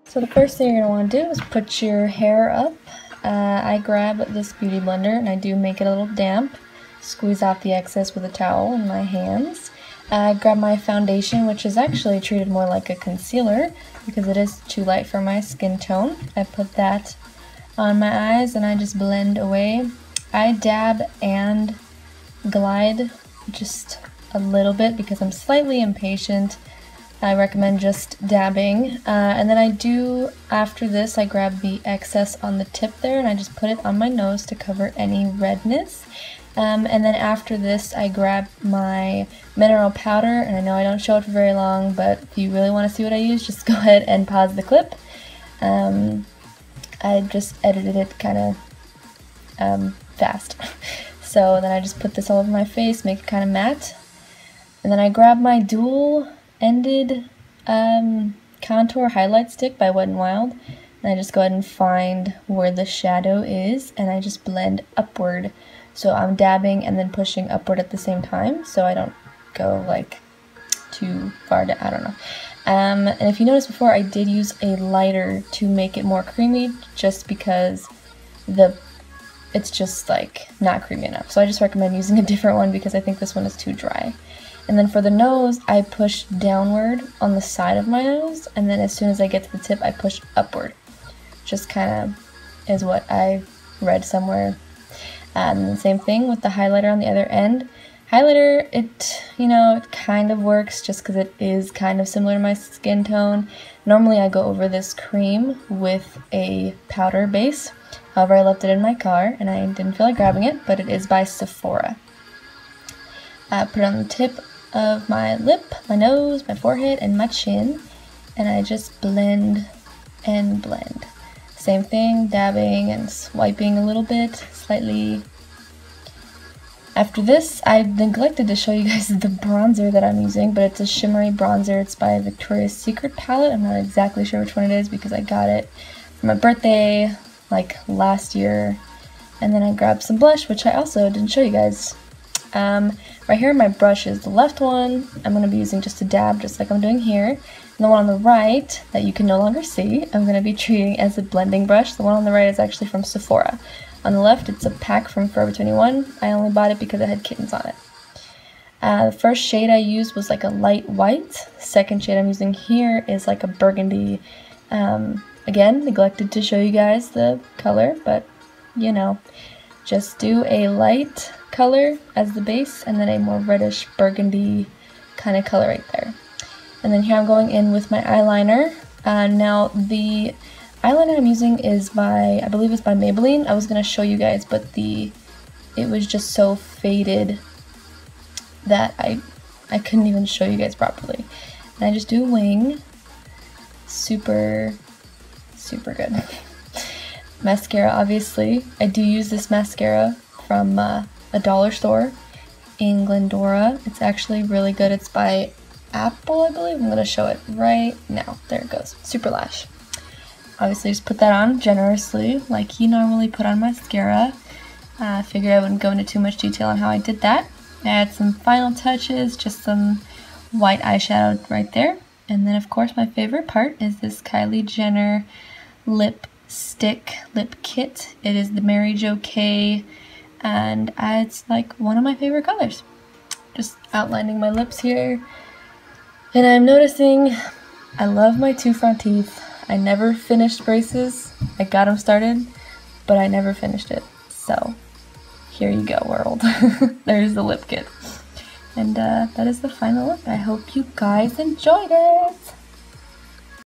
So the first thing you're going to want to do is put your hair up. I grab this beauty blender and I do make it a little damp. Squeeze off the excess with a towel in my hands. I grab my foundation, which is actually treated more like a concealer because it is too light for my skin tone. I put that on my eyes and I just blend away. I dab and glide just a little bit because I'm slightly impatient. I recommend just dabbing, and then after this I grab the excess on the tip there and I just put it on my nose to cover any redness, and then after this I grab my mineral powder, and I know I don't show it for very long, but if you really want to see what I use, just go ahead and pause the clip. I just edited it kind of fast. So then I just put this all over my face, make it kind of matte, and then I grab my dual-ended contour highlight stick by Wet n Wild, and I just go ahead and find where the shadow is, and I just blend upward. So I'm dabbing and then pushing upward at the same time, so I don't go like too far down, I don't know. And if you noticed before, I did use a lighter to make it more creamy, just because it's just like not creamy enough. So I just recommend using a different one because I think this one is too dry. And then for the nose, I push downward on the side of my nose, and then as soon as I get to the tip, I push upward. Just kind of is what I read somewhere. And the same thing with the highlighter on the other end. Highlighter, it kind of works just because it is kind of similar to my skin tone. Normally I go over this cream with a powder base. However, I left it in my car and I didn't feel like grabbing it, but it is by Sephora. Put it on the tip of my lip, my nose, my forehead, and my chin, and I just blend and blend. Same thing, dabbing and swiping a little bit, slightly. After this, I neglected to show you guys the bronzer that I'm using, but it's a shimmery bronzer. It's by Victoria's Secret palette. I'm not exactly sure which one it is because I got it for my birthday like last year. And then I grabbed some blush, which I also didn't show you guys. Right here my brush is the left one. I'm going to be using just a dab, just like I'm doing here. And the one on the right, that you can no longer see, I'm going to be treating as a blending brush. The one on the right is actually from Sephora. On the left, it's a pack from Forever 21. I only bought it because it had kittens on it. The first shade I used was like a light white. The second shade I'm using here is like a burgundy. Again, neglected to show you guys the color, but you know, just do a light color as the base and then a more reddish burgundy kind of color right there. And then here I'm going in with my eyeliner. Now the eyeliner I'm using is by, I believe it's by Maybelline. I was going to show you guys, but it was just so faded that I couldn't even show you guys properly. And I just do wing. Super good. Mascara, obviously. I do use this mascara from a dollar store in Glendora. It's actually really good. It's by Apple, I believe. I'm going to show it right now. There it goes. Super Lash. Obviously, just put that on generously, like you normally put on mascara. I figured I wouldn't go into too much detail on how I did that. I add some final touches, just some white eyeshadow right there. And then, of course, my favorite part is this Kylie Jenner lip kit. It is the Mary Jo K, and it's like one of my favorite colors. Just outlining my lips here. And I'm noticing I love my two front teeth. I never finished braces. I got them started, but I never finished it. So here you go, world. There's the lip kit. And that is the final look. I hope you guys enjoyed it.